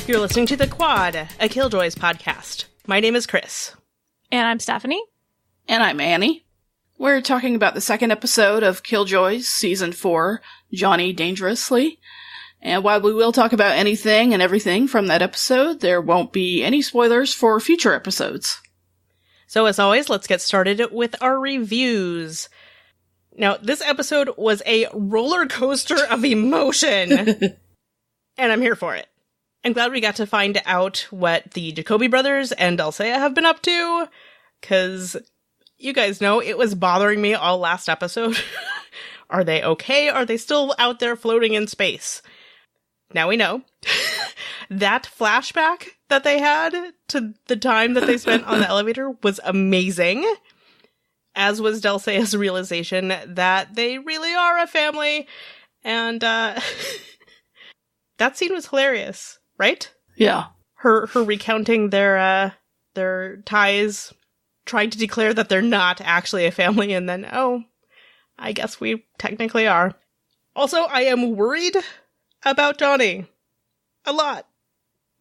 You're listening to The Quad, a Killjoys podcast. My name is Kris. And I'm Stephanie. And I'm Annie. We're talking about the second episode of Killjoys, Season 4, Johnny Dangerously. And while we will talk about anything and everything from that episode, there won't be any spoilers for future episodes. So as always, let's get started with our reviews. Now, this episode was a roller coaster of emotion, and I'm here for it. I'm glad we got to find out what the Jacoby brothers and Delle Seyah have been up to, because you guys know it was bothering me all last episode. Are they okay? Are they still out there floating in space? Now we know. That flashback that they had to the time that they spent on the elevator was amazing, as was Delle Seyah's realization that they really are a family, and that scene was hilarious, right? Yeah. Her recounting their ties, trying to declare that they're not actually a family, and then, oh, I guess we technically are. Also, I am worried about Johnny. A lot.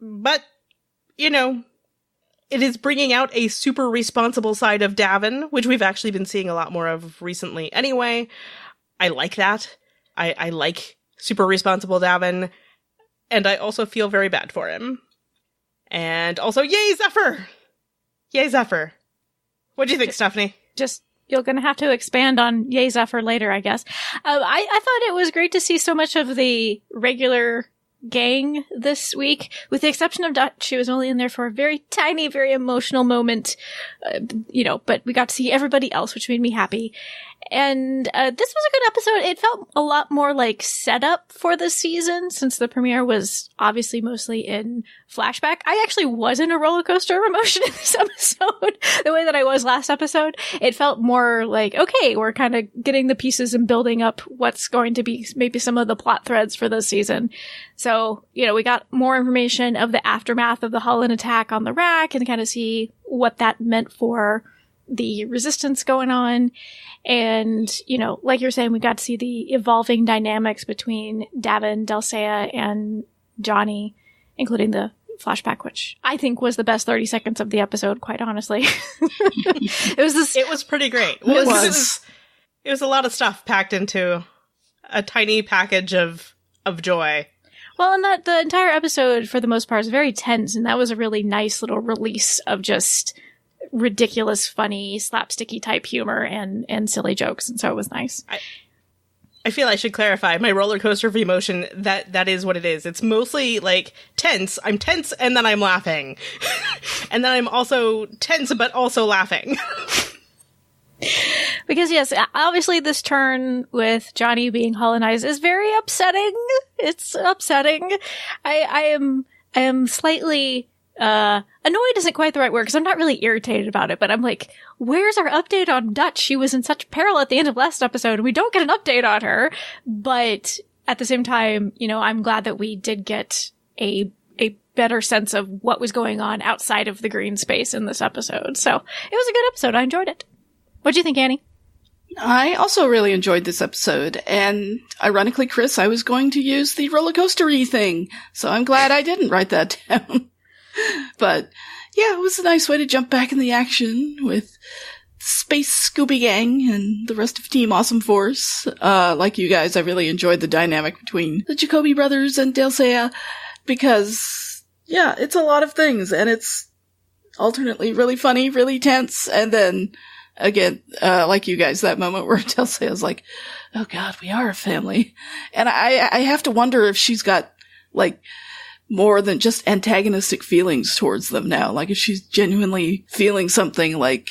But, you know, it is bringing out a super responsible side of Davin, which we've actually been seeing a lot more of recently anyway. I like that. I like super responsible Davin. And I also feel very bad for him. And also, yay, Zephyr! Yay, Zephyr. What do you think, Stephanie? You're going to have to expand on Yay Zephyr later, I guess. I thought it was great to see so much of the regular gang this week, with the exception of Dutch. She was only in there for a very tiny, very emotional moment, but we got to see everybody else, which made me happy. And this was a good episode. It felt a lot more like setup for the season, since the premiere was obviously mostly in flashback. I actually was in a roller coaster of emotion in this episode, the way that I was last episode. It felt more like, okay, we're kind of getting the pieces and building up what's going to be maybe some of the plot threads for this season. So, we got more information of the aftermath of the Holland attack on the rack and kind of see what that meant for the resistance going on. And, like you're saying, we got to see the evolving dynamics between Davin, Delle Seyah, and Johnny, including the flashback, which I think was the best 30 seconds of the episode, quite honestly. It was pretty great. It was a lot of stuff packed into a tiny package of joy. Well, and that the entire episode, for the most part, is very tense, and that was a really nice little release of just ridiculous, funny, slapsticky type humor and silly jokes, and so it was nice. I feel I should clarify my roller coaster of emotion. That is what it is. It's mostly like tense. I'm tense and then I'm laughing, and then I'm also tense but also laughing. Because yes, obviously this turn with Johnny being Hollandized is very upsetting. It's upsetting. I am slightly annoyed isn't quite the right word, because I'm not really irritated about it, but I'm like, where's our update on Dutch? She was in such peril at the end of last episode, and we don't get an update on her. But at the same time, I'm glad that we did get a better sense of what was going on outside of the green space in this episode. So it was a good episode. I enjoyed it. What'd you think, Annie? I also really enjoyed this episode, and ironically, Kris, I was going to use the roller coaster-y thing, so I'm glad I didn't write that down. But, yeah, it was a nice way to jump back in the action with Space Scooby Gang and the rest of Team Awesome Force. Like you guys, I really enjoyed the dynamic between the Jacoby brothers and Delle Seyah, because, yeah, it's a lot of things, and it's alternately really funny, really tense, and then, again, like you guys, that moment where Delle Seyah's like, oh god, we are a family. And I have to wonder if she's got, like, more than just antagonistic feelings towards them now. Like, if she's genuinely feeling something like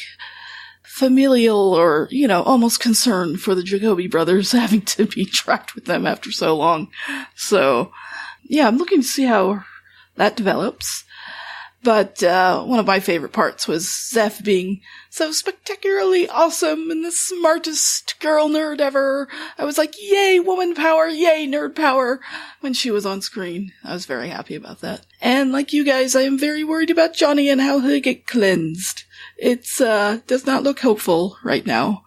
familial or, almost concern for the Jacoby brothers having to be trapped with them after so long. So, yeah, I'm looking to see how that develops. But one of my favorite parts was Zeph being so spectacularly awesome and the smartest girl nerd ever. I was like, yay, woman power, yay, nerd power, when she was on screen. I was very happy about that. And like you guys, I am very worried about Johnny and how he'll get cleansed. It's does not look hopeful right now.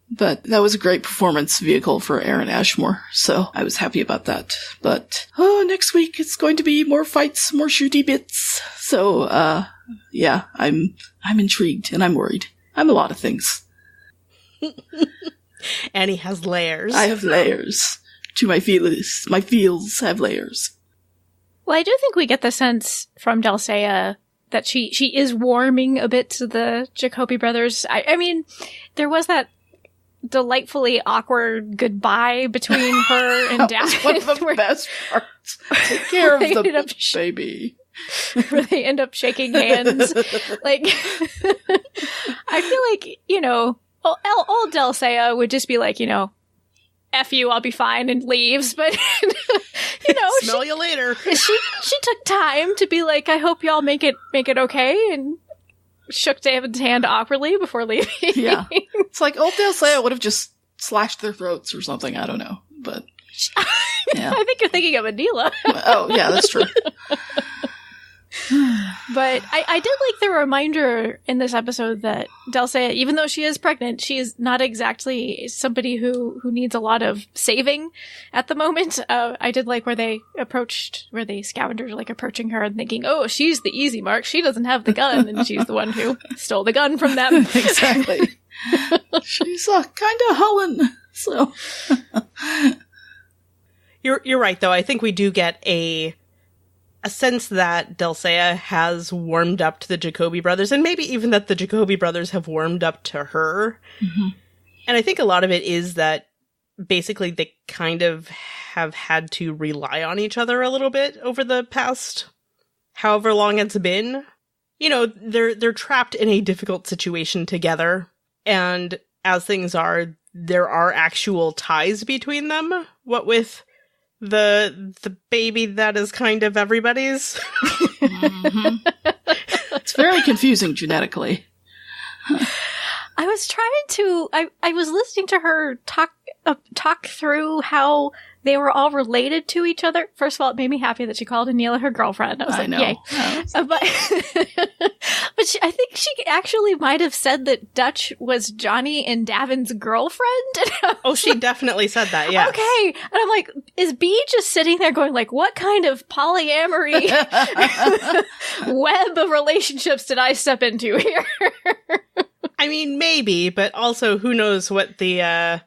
But that was a great performance vehicle for Aaron Ashmore, so I was happy about that. But, next week it's going to be more fights, more shooty bits. So, yeah, I'm intrigued and I'm worried. I'm a lot of things. Annie has layers. I have layers to my feels. My feels have layers. Well, I do think we get the sense from Delle Seyah that she is warming a bit to the Jacoby brothers. I mean, there was that delightfully awkward goodbye between her and Dad. One of the best parts. Take care of the baby. Where they end up shaking hands. Like, I feel like, old Delle Seyah would just be like, F you, I'll be fine, and leaves. But, smell you later. She took time to be like, I hope y'all make it okay, and shook David's hand awkwardly before leaving. Yeah. It's like old Delle Seyah would have just slashed their throats or something. I don't know. But, yeah. I think you're thinking of Anila. Oh, yeah, that's true. But I did like the reminder in this episode that Delle Seyah, even though she is pregnant, she is not exactly somebody who needs a lot of saving at the moment. I did like where the scavengers are like approaching her and thinking, oh, she's the easy mark. She doesn't have the gun, and she's the one who stole the gun from them. Exactly. She's kind of Hullen. So you're right, though. I think we do get a sense that Delle Seyah has warmed up to the Jacoby brothers, and maybe even that the Jacoby brothers have warmed up to her. Mm-hmm. And I think a lot of it is that basically they kind of have had to rely on each other a little bit over the past however long it's been. They're trapped in a difficult situation together, and as things are, there are actual ties between them. What with the baby that is kind of everybody's. Mm-hmm. It's very confusing genetically. I was trying to. I was listening to her talk through how they were all related to each other. First of all, it made me happy that she called Anila her girlfriend. I was like, know. Yay. But I think she actually might have said that Dutch was Johnny and Davin's girlfriend. Oh, she definitely said that, yeah. Okay. And I'm like, is B just sitting there going like, what kind of polyamory web of relationships did I step into here? I mean, maybe, but also who knows what the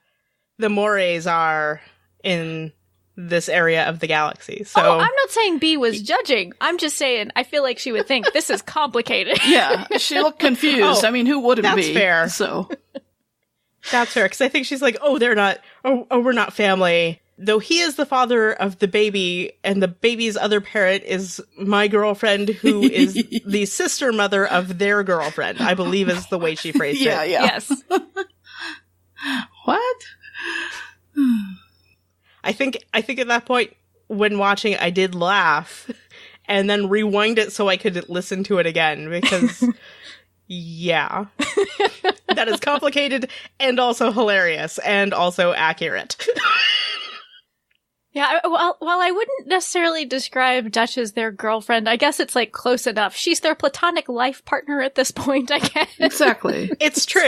mores are in this area of the galaxy. So I'm not saying B was judging. I'm just saying I feel like she would think this is complicated. Yeah, she looked confused. I mean, who wouldn't that's be? That's fair. So that's fair, because I think she's like, we're not family. Though he is the father of the baby, and the baby's other parent is my girlfriend, who is the sister mother of their girlfriend, I believe is the way she phrased it. Yeah. Yes. What? I think at that point, when watching it, I did laugh, and then rewind it so I could listen to it again, because, yeah. That is complicated, and also hilarious, and also accurate. Yeah, well, while I wouldn't necessarily describe Dutch as their girlfriend, I guess it's like close enough. She's their platonic life partner at this point, I guess. Exactly. It's true.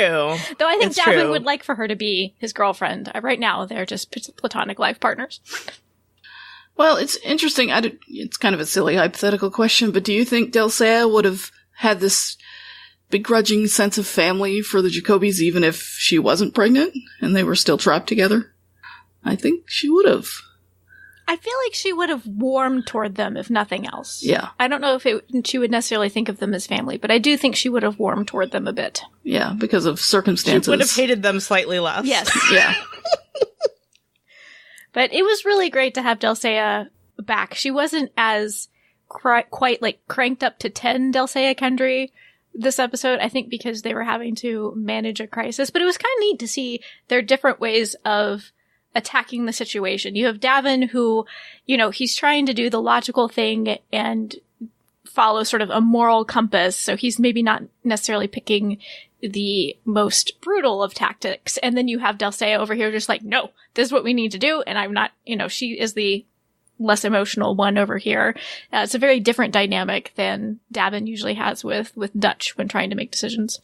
Though I think Davin would like for her to be his girlfriend. Right now, they're just platonic life partners. Well, it's interesting. It's kind of a silly hypothetical question, but do you think Delle Seyah would have had this begrudging sense of family for the Jacobys even if she wasn't pregnant and they were still trapped together? I think she would have. I feel like she would have warmed toward them, if nothing else. Yeah. I don't know if she would necessarily think of them as family, but I do think she would have warmed toward them a bit. Yeah, because of circumstances. She would have hated them slightly less. Yes. Yeah. But it was really great to have Delle Seyah back. She wasn't as quite like cranked up to 10 Delle Seyah Kendry this episode, I think because they were having to manage a crisis. But it was kind of neat to see their different ways of attacking the situation. You have Davin who, he's trying to do the logical thing and follow sort of a moral compass. So he's maybe not necessarily picking the most brutal of tactics. And then you have Delle Seyah over here just like, no, this is what we need to do. And I'm not, she is the less emotional one over here. It's a very different dynamic than Davin usually has with Dutch when trying to make decisions.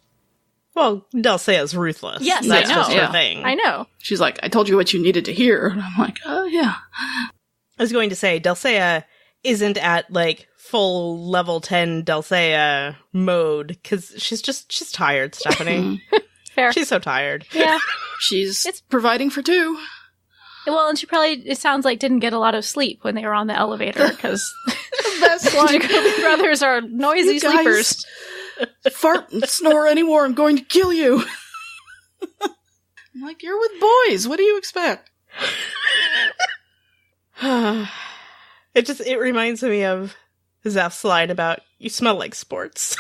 Well, Delle Seyah's ruthless. Yes, That's I know. just her thing. I know. She's like, I told you what you needed to hear. And I'm like, oh, yeah. I was going to say, Delle Seyah isn't at, like, full level 10 Delle Seyah mode, because she's tired, Stephanie. Fair. She's so tired. Yeah. She's providing for two. Well, and she probably, it sounds like, didn't get a lot of sleep when they were on the elevator, because That's why Jacoby brothers are noisy you guys sleepers. fart and snore anymore. I'm going to kill you. I'm like, you're with boys. What do you expect? It reminds me of Zeph's line about, you smell like sports.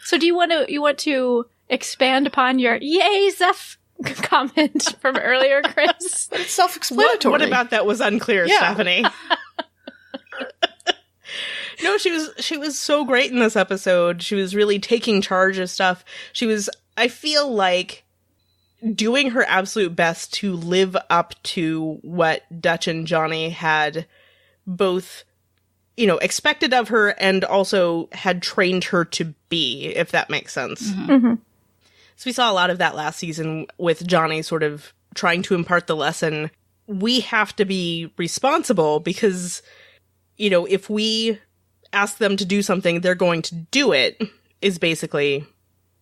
So do you want to expand upon your "Yay, Zeph" comment from earlier, Kris? But it's self-explanatory. What about that was unclear, Yeah. Stephanie? No, she was so great in this episode. She was really taking charge of stuff. She was, I feel like, doing her absolute best to live up to what Dutch and Johnny had both, expected of her and also had trained her to be, if that makes sense. Mm-hmm. Mm-hmm. So we saw a lot of that last season with Johnny sort of trying to impart the lesson. We have to be responsible because, if we ask them to do something, they're going to do it, is basically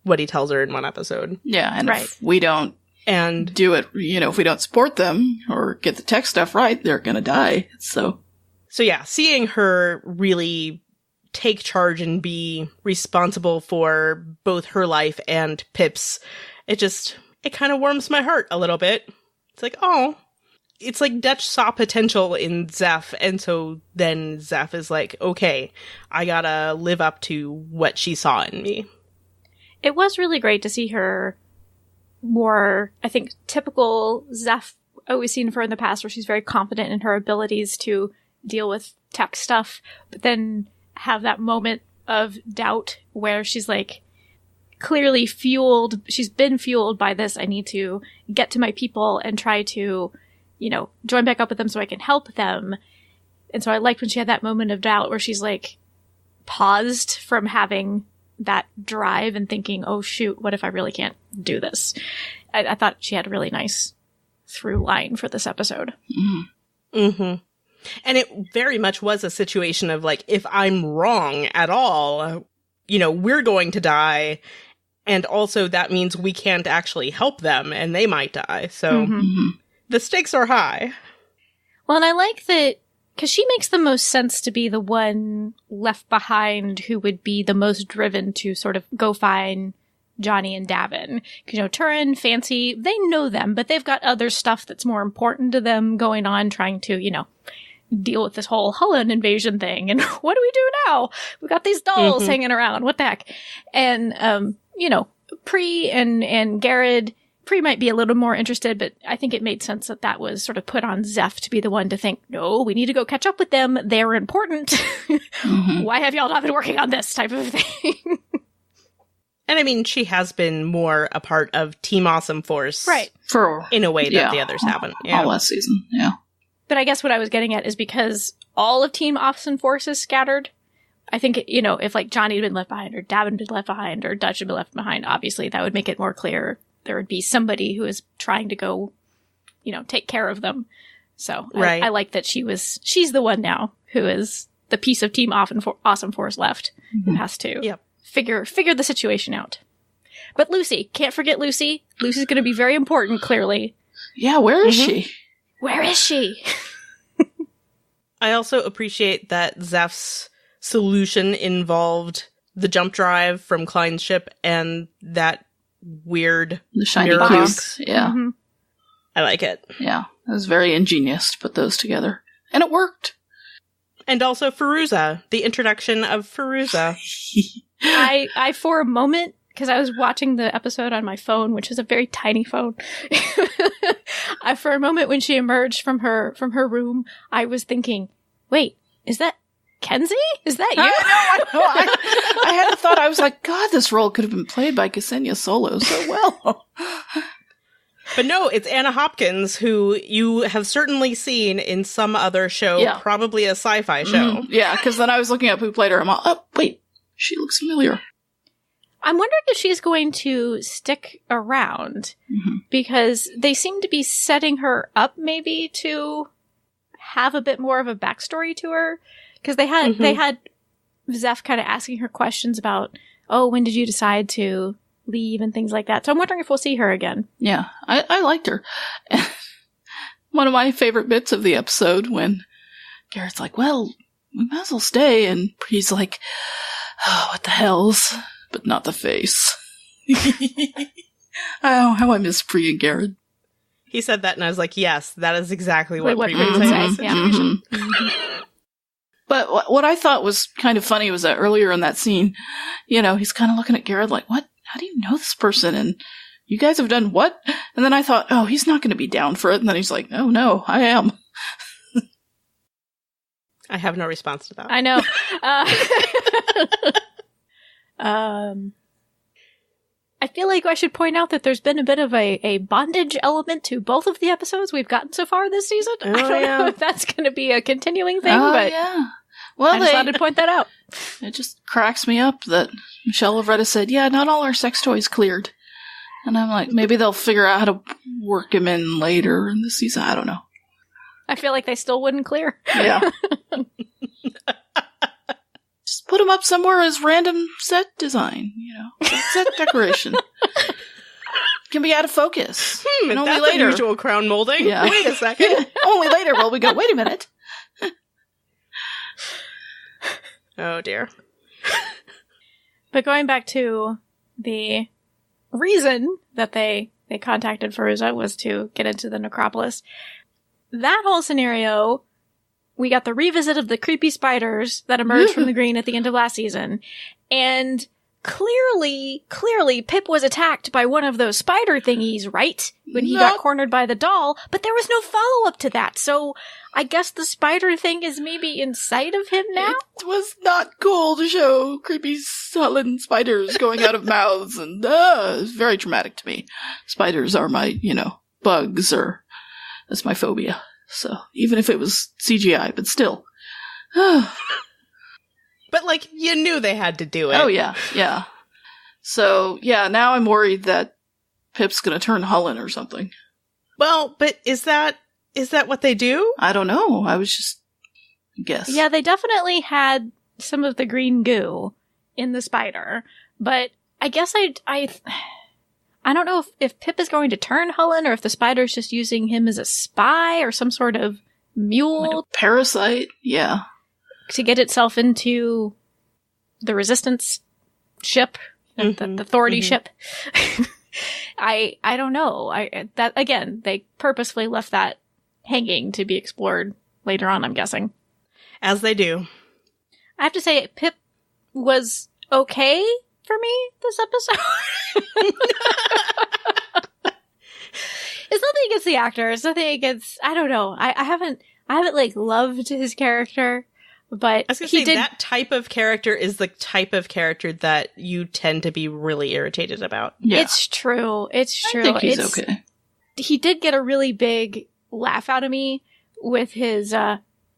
what he tells her in one episode. Yeah, and Right. if we don't do it, if we don't support them or get the tech stuff right, they're going to die. So yeah, seeing her really take charge and be responsible for both her life and Pip's, it kind of warms my heart a little bit. It's like, oh, it's like Dutch saw potential in Zeph, and so then Zeph is like, okay, I gotta live up to what she saw in me. It was really great to see her more, I think, typical Zeph always seen of her in the past, where she's very confident in her abilities to deal with tech stuff, but then have that moment of doubt where she's like clearly fueled. She's been fueled by this. I need to get to my people and try to, join back up with them so I can help them. And so I liked when she had that moment of doubt where she's like paused from having that drive and thinking, oh shoot, what if I really can't do this? I thought she had a really nice through line for this episode. mm-hmm. Mm-hmm. And it very much was a situation of like, if I'm wrong at all, we're going to die. And also that means we can't actually help them and they might die. So Mm-hmm. the stakes are high. Well, and I like that because she makes the most sense to be the one left behind who would be the most driven to sort of go find Johnny and Davin. Because, Turin, Fancy, they know them, but they've got other stuff that's more important to them going on, trying to, deal with this whole Holland invasion thing. And what do we do now? We've got these dolls hanging around. What the heck? And, Pre and Garrett, Pre might be a little more interested, but I think it made sense that was sort of put on Zeph to be the one to think, no, we need to go catch up with them. They're important. Mm-hmm. Why have y'all not been working on this type of thing? And I mean, she has been more a part of Team Awesome Force. Right. In a way that the others haven't. Yeah. All last season, yeah. But I guess what I was getting at is because all of Team Awesome Force is scattered, I think, if like Johnny had been left behind or Davin had been left behind or Dutch had been left behind, obviously that would make it more clear there would be somebody who is trying to go, take care of them. So right. I like that she's the one now who is the piece of Team Awesome Force left who has to figure the situation out. But Lucy, can't forget Lucy. Lucy's going to be very important, clearly. Yeah, where is she? Where is she? I also appreciate that Zeph's solution involved the jump drive from Klein's ship and that weird The shiny mirror box. box. Yeah. Mm-hmm. I like it. Yeah. It was very ingenious to put those together. And it worked. And also Feruza, the introduction of Feruza. I for a moment, because I was watching the episode on my phone, which is a very tiny phone, for a moment when she emerged from her room, I was thinking, wait, is that Kenzie? Is that you? I know. I had the thought, I was like, God, this role could have been played by Ksenia Solo so well. But no, it's Anna Hopkins, who you have certainly seen in some other show, probably a sci-fi show. Mm-hmm. Yeah, because then I was looking up who played her. I'm all, oh, wait, she looks familiar. I'm wondering if she's going to stick around, because they seem to be setting her up maybe to have a bit more of a backstory to her. Because they had Zeph kind of asking her questions about, oh, when did you decide to leave and things like that. So I'm wondering if we'll see her again. Yeah, I liked her. One of my favorite bits of the episode when Garrett's like, well, we might as well stay. And he's like, oh, what the hells? But not the face. Oh, how I miss Bree and Garrett. He said that, and I was like, yes, that is exactly what Bree Bree would say. Yeah. But what I thought was kind of funny was that earlier in that scene, he's kind of looking at Garrett like, what? How do you know this person? And you guys have done what? And then I thought, oh, he's not going to be down for it. And then he's like, oh, no, I am. I have no response to that. I know. I feel like I should point out that there's been a bit of a bondage element to both of the episodes we've gotten so far this season. I don't know if that's going to be a continuing thing, but yeah. Well, I just wanted to point that out. It just cracks me up that Michelle Lovretta said, yeah, not all our sex toys cleared. And I'm like, maybe they'll figure out how to work him in later in the season. I don't know. I feel like they still wouldn't clear. Yeah. Just put him up somewhere as random set design, set decoration. Can be out of focus. And only that's later. Unusual crown molding. Yeah. Wait a second. Only later will we go, wait a minute. Oh, dear. But going back to the reason that they contacted Feruza was to get into the necropolis. That whole scenario, we got the revisit of the creepy spiders that emerged from the green at the end of last season. And clearly, Pip was attacked by one of those spider thingies, right? When he got cornered by the doll. But there was no follow-up to that. So I guess the spider thing is maybe inside of him now? It was not cool to show creepy sullen spiders going out of mouths. And it's very traumatic to me. Spiders are my, bugs, or that's my phobia. So even if it was CGI, but still. But, you knew they had to do it. Oh, yeah, yeah. So, yeah, now I'm worried that Pip's gonna turn Hullen or something. Well, but is that what they do? I don't know. I was just guess. Yeah, they definitely had some of the green goo in the spider. But I guess I don't know if Pip is going to turn Hullen or if the spider's just using him as a spy or some sort of mule. Like a parasite, yeah. To get itself into the resistance ship, the authority ship. I don't know. That again, they purposefully left that hanging to be explored later on, I'm guessing. As they do. I have to say, Pip was okay for me this episode. It's nothing against the actor. It's nothing against, I don't know. I haven't loved his character. But I was going to say, that type of character is the type of character that you tend to be really irritated about. Yeah. It's true. It's true. I think he's okay. He did get a really big laugh out of me with his,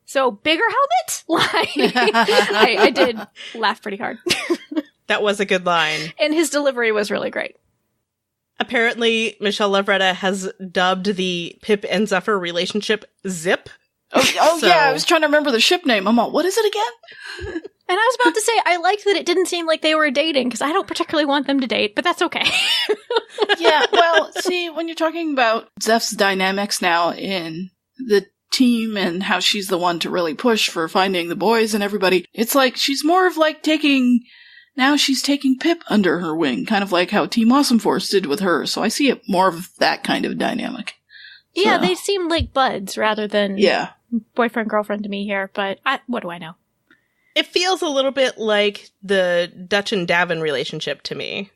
so bigger helmet line. I did laugh pretty hard. That was a good line. And his delivery was really great. Apparently, Michelle Lovretta has dubbed the Pip and Zephyr relationship Zip. Oh so. Yeah, I was trying to remember the ship name. I'm all, what is it again? And I was about to say, I liked that it didn't seem like they were dating, because I don't particularly want them to date, but that's okay. Yeah, well, see, when you're talking about Zeph's dynamics now in the team and how she's the one to really push for finding the boys and everybody, it's like she's more of like now she's taking Pip under her wing, kind of like how Team Awesome Force did with her, so I see it more of that kind of dynamic. Yeah, they seem like buds rather than boyfriend, girlfriend to me here, but what do I know? It feels a little bit like the Dutch and Davin relationship to me,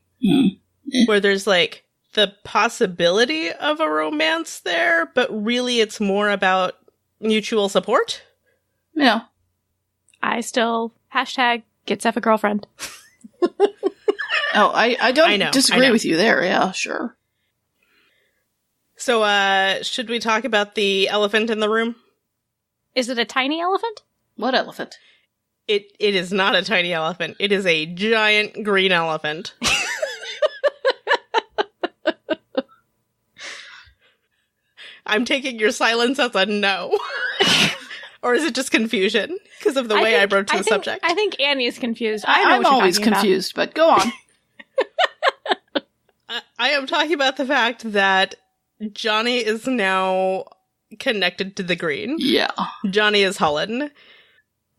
where there's the possibility of a romance there, but really it's more about mutual support. Yeah. I still #get Zeph a girlfriend. I don't disagree with you there. Yeah, sure. So, should we talk about the elephant in the room? Is it a tiny elephant? What elephant? It is not a tiny elephant. It is a giant green elephant. I'm taking your silence as a no. Or is it just confusion because of the way I broached the subject? I think Annie is confused. I'm always confused, but go on. I am talking about the fact that Johnny is now connected to the green. Yeah. Johnny is Hullen.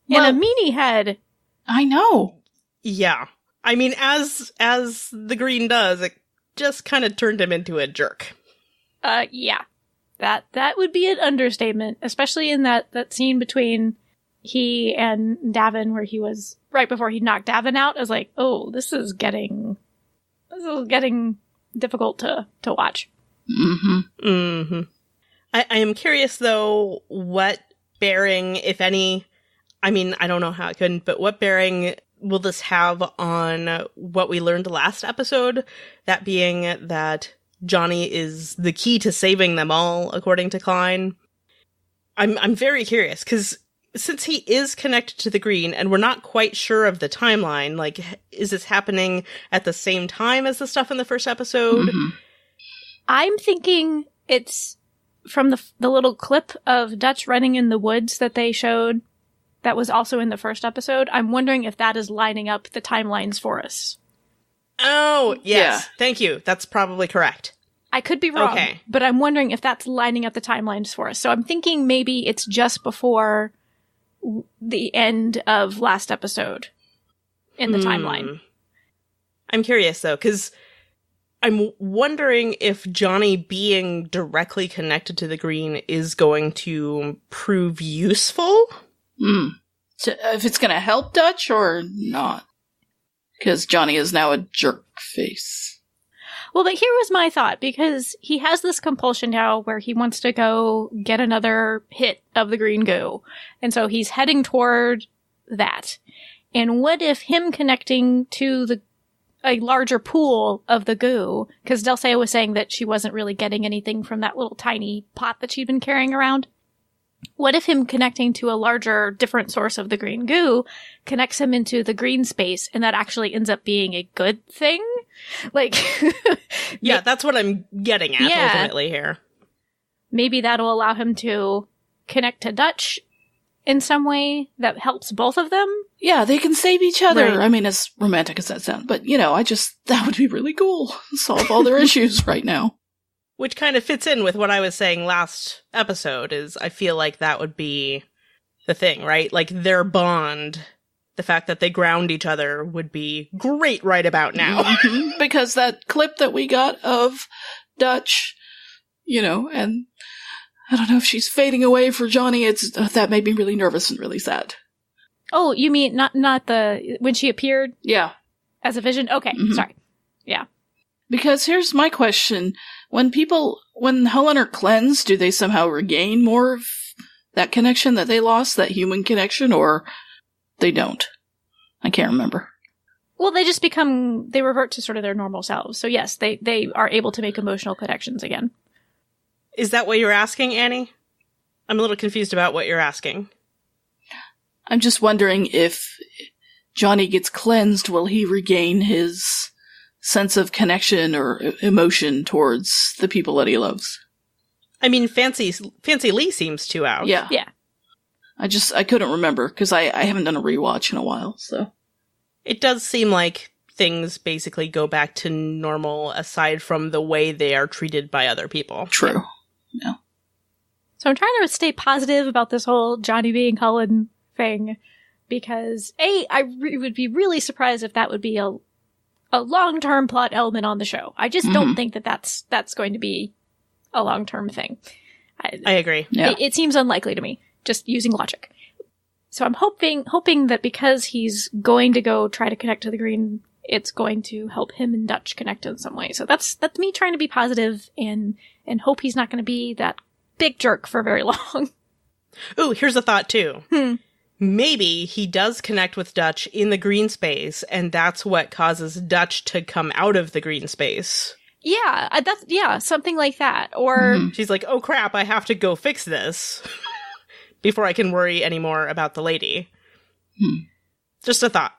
And a meanie head. I know. Yeah. I mean, as the green does, it just kind of turned him into a jerk. Yeah. That would be an understatement, especially in that scene between he and Davin where he was right before he knocked Davin out. I was like, oh, this is getting difficult to watch. Mm-hmm. Mm-hmm. I am curious, though, what bearing, if any, I mean, I don't know how it couldn't, but what bearing will this have on what we learned last episode? That being that Johnny is the key to saving them all, according to Klein. I'm very curious, because since he is connected to the green, and we're not quite sure of the timeline, like, is this happening at the same time as the stuff in the first episode? Mm-hmm. I'm thinking it's from the little clip of Dutch running in the woods that they showed that was also in the first episode. I'm wondering if that is lining up the timelines for us. Oh, yes. Yeah. Thank you. That's probably correct. I could be wrong, Okay. but I'm wondering if that's lining up the timelines for us. So I'm thinking maybe it's just before the end of last episode in the timeline. I'm curious, though, because I'm wondering if Johnny being directly connected to the green is going to prove useful. So if it's going to help Dutch or not. Because Johnny is now a jerk face. Well, but here was my thought, because he has this compulsion now where he wants to go get another hit of the green goo. And so he's heading toward that. And what if him connecting to a larger pool of the goo, because Delle Seyah was saying that she wasn't really getting anything from that little tiny pot that she'd been carrying around. What if him connecting to a larger, different source of the green goo connects him into the green space, and that actually ends up being a good thing? Like, yeah, that's what I'm getting at ultimately here. Maybe that'll allow him to connect to Dutch in some way that helps both of them. Yeah, they can save each other. Right. I mean, as romantic as that sounds, but that would be really cool. Solve all their issues right now. Which kind of fits in with what I was saying last episode, is I feel like that would be the thing, right? Like, their bond, the fact that they ground each other would be great right about now. Mm-hmm. Because that clip that we got of Dutch, and I don't know if she's fading away for Johnny, that made me really nervous and really sad. Oh, you mean not when she appeared? Yeah. As a vision? Okay, sorry. Yeah. Because here's my question. When Helen are cleansed, do they somehow regain more of that connection that they lost, that human connection, or they don't? I can't remember. Well, they just they revert to sort of their normal selves. So yes, they are able to make emotional connections again. Is that what you're asking, Annie? I'm a little confused about what you're asking. I'm just wondering if Johnny gets cleansed, will he regain his sense of connection or emotion towards the people that he loves? I mean, Fancy Lee seems to out. Yeah. Yeah. I couldn't remember because I haven't done a rewatch in a while, so. It does seem like things basically go back to normal aside from the way they are treated by other people. True. Yeah. So I'm trying to stay positive about this whole Johnny being Cullen thing because I would be really surprised if that would be a long-term plot element on the show. I just don't think that's going to be a long-term thing. I agree. Yeah. It seems unlikely to me, just using logic. So I'm hoping that because he's going to go try to connect to the green, it's going to help him and Dutch connect in some way. So that's me trying to be positive and hope he's not going to be that big jerk for very long. Ooh, here's a thought too. Maybe he does connect with Dutch in the green space, and that's what causes Dutch to come out of the green space. Yeah, something like that. Or she's like, oh crap, I have to go fix this before I can worry anymore about the lady. Just a thought.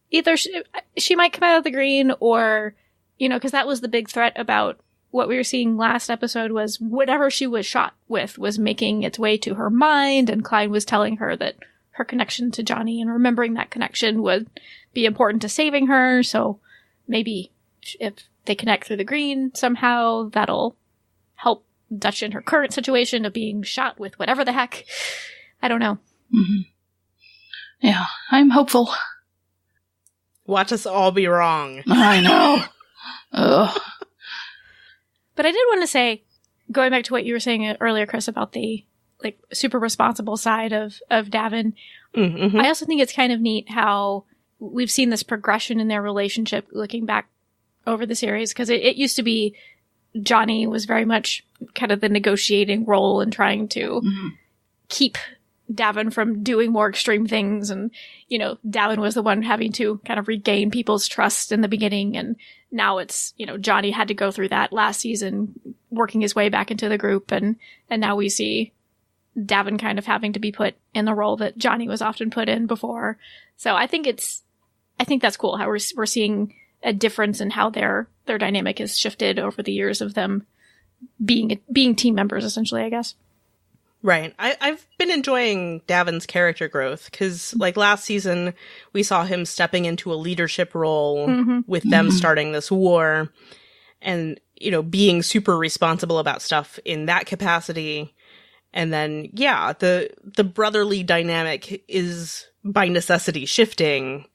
Either she might come out of the green or, because that was the big threat about what we were seeing last episode was whatever she was shot with was making its way to her mind, and Klein was telling her that her connection to Johnny and remembering that connection would be important to saving her, so maybe if they connect through the green somehow, that'll help Dutch in her current situation of being shot with whatever the heck. I don't know. Mm-hmm. Yeah, I'm hopeful. Watch us all be wrong. I know. Ugh. But I did want to say, going back to what you were saying earlier, Kris, about the like super responsible side of Davin, Mm-hmm. I also think it's kind of neat how we've seen this progression in their relationship looking back over the series, because it used to be Johnny was very much kind of the negotiating role and trying to keep Davin from doing more extreme things. And, you know, Davin was the one having to kind of regain people's trust in the beginning. And now it's, you know, Johnny had to go through that last season, working his way back into the group. And now we see Davin kind of having to be put in the role that Johnny was often put in before. So I think that's cool how we're seeing a difference in how their dynamic has shifted over the years of them being team members, essentially, I guess. Right. I've been enjoying Davin's character growth because, like, last season, we saw him stepping into a leadership role with them starting this war and, you know, being super responsible about stuff in that capacity. And then, yeah, the brotherly dynamic is by necessity shifting.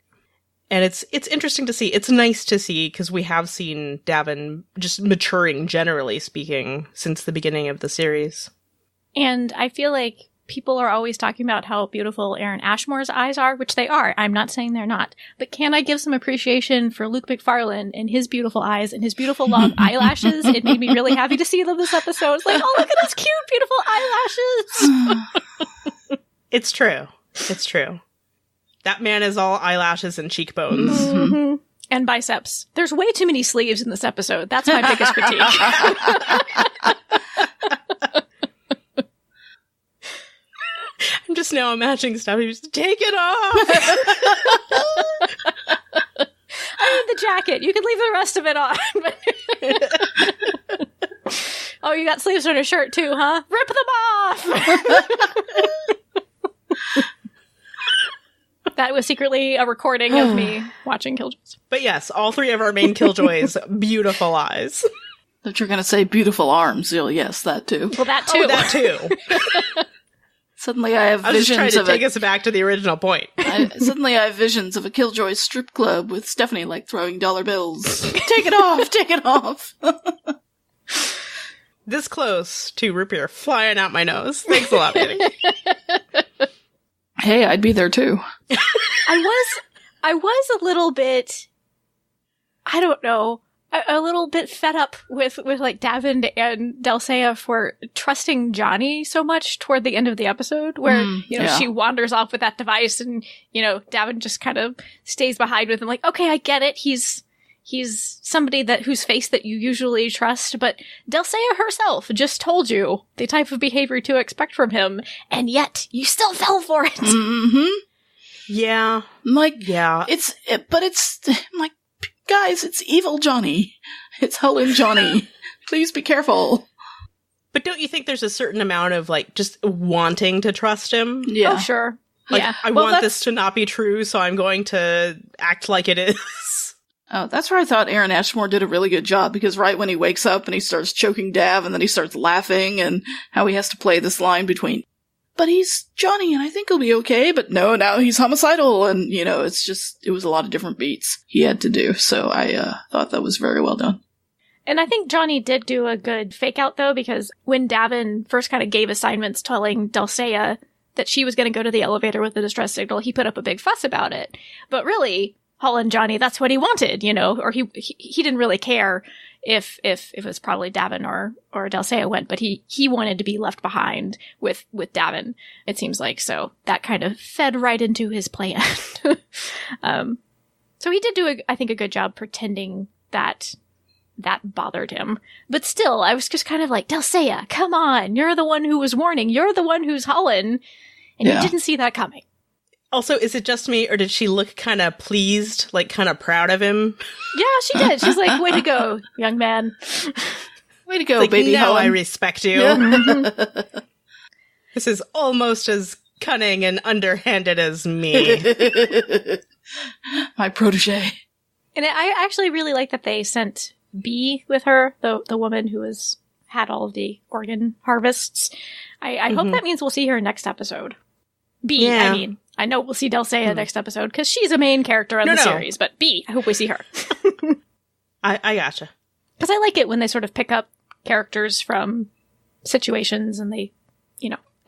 And it's interesting to see. It's nice to see because we have seen Davin just maturing, generally speaking, since the beginning of the series. And I feel like people are always talking about how beautiful Aaron Ashmore's eyes are, which they are. I'm not saying they're not. But can I give some appreciation for Luke McFarlane and his beautiful eyes and his beautiful long eyelashes? It made me really happy to see them this episode. It's like, oh, look at his cute, beautiful eyelashes. It's true. It's true. That man is all eyelashes and cheekbones. Mm-hmm. And biceps. There's way too many sleeves in this episode. That's my biggest critique. I'm just now imagining stuff. You just take it off. I need the jacket. You can leave the rest of it on. Oh, you got sleeves on your shirt too, huh? Rip them off! That was secretly a recording of me watching Killjoys. But yes, all three of our main Killjoys, beautiful eyes. That you're going to say beautiful arms. Yes, that too. Well, that too. Oh, that too. Suddenly I have I was just visions trying to of take us back to the original point. Suddenly I have visions of a Killjoy strip club with Stephanie, like, throwing dollar bills. Take it off! Take it off! This close to root beer flying out my nose. Thanks a lot, Manny. Hey, I'd be there too. I was a little bit, I don't know, a little bit fed up with like Davin and Delle Seyah for trusting Johnny so much toward the end of the episode, where she wanders off with that device, and Davin just kind of stays behind with him, like, okay, I get it, he's somebody whose face that you usually trust, but Delle Seyah herself just told you the type of behavior to expect from him, and yet you still fell for it. Mm-hmm. Yeah. I'm like, yeah. I'm like, guys, it's evil Johnny. It's Helen Johnny. Please be careful. But don't you think there's a certain amount of, like, just wanting to trust him? Yeah. Oh, sure. Like, yeah. I want this to not be true, so I'm going to act like it is. Oh, that's where I thought Aaron Ashmore did a really good job, because right when he wakes up and he starts choking Dav and then he starts laughing, and how he has to play this line between, but he's Johnny and I think he'll be okay, but no, now he's homicidal, and it was a lot of different beats he had to do, so I thought that was very well done. And I think Johnny did do a good fake out, though, because when Davin first kind of gave assignments telling Delle Seyah that she was going to go to the elevator with the distress signal, he put up a big fuss about it. But really, Holland Johnny, that's what he wanted, or he didn't really care if it was probably Davin or Delle Seyah went, but he wanted to be left behind with Davin, it seems like. So that kind of fed right into his plan. So he did do, I think, a good job pretending that bothered him. But still, I was just kind of like, Delle Seyah, come on, you're the one who was warning, you're the one who's Holland, and you didn't see that coming. Also, is it just me, or did she look kind of pleased, like kind of proud of him? Yeah, she did. She's like, way to go, young man. Way to go, like, baby now Helen. I respect you. This is almost as cunning and underhanded as me. My protege. And I actually really like that they sent B with her, the woman who has had all of the organ harvests. I hope that means we'll see her next episode. B, Yeah. I mean. I know we'll see Delle Seyah next episode, because she's a main character in the series, but B, I hope we see her. I gotcha. Because I like it when they sort of pick up characters from situations and they,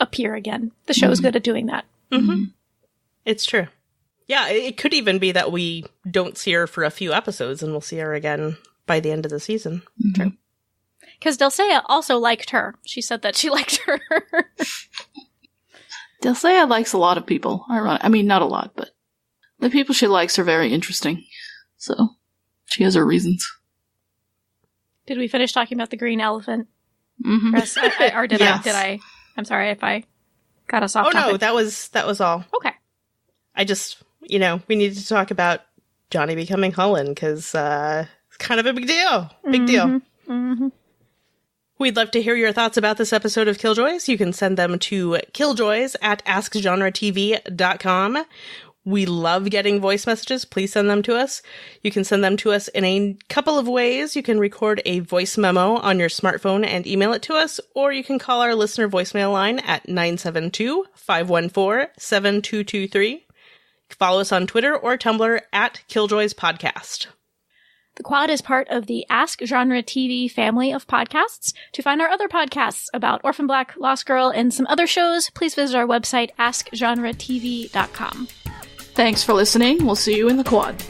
appear again. The show's good at doing that. Mm-hmm. It's true. Yeah, it could even be that we don't see her for a few episodes and we'll see her again by the end of the season. Mm-hmm. True. Because Delle Seyah also liked her. She said that she liked her. Delle Seyah likes a lot of people. I mean, not a lot, but the people she likes are very interesting. So, she has her reasons. Did we finish talking about the green elephant? Mm-hmm. Chris? Or did Yes. I? I'm sorry if I got us off Oh, topic. no, that was all. Okay. I just, we need to talk about Johnny becoming Helen, because it's kind of a big deal. Big deal. Mm-hmm. We'd love to hear your thoughts about this episode of Killjoys. You can send them to killjoys@askgenretv.com. We love getting voice messages. Please send them to us. You can send them to us in a couple of ways. You can record a voice memo on your smartphone and email it to us, or you can call our listener voicemail line at 972-514-7223. Follow us on Twitter or Tumblr at Killjoys Podcast. The Quad is part of the Ask Genre TV family of podcasts. To find our other podcasts about Orphan Black, Lost Girl, and some other shows, please visit our website, askgenretv.com. Thanks for listening. We'll see you in the Quad.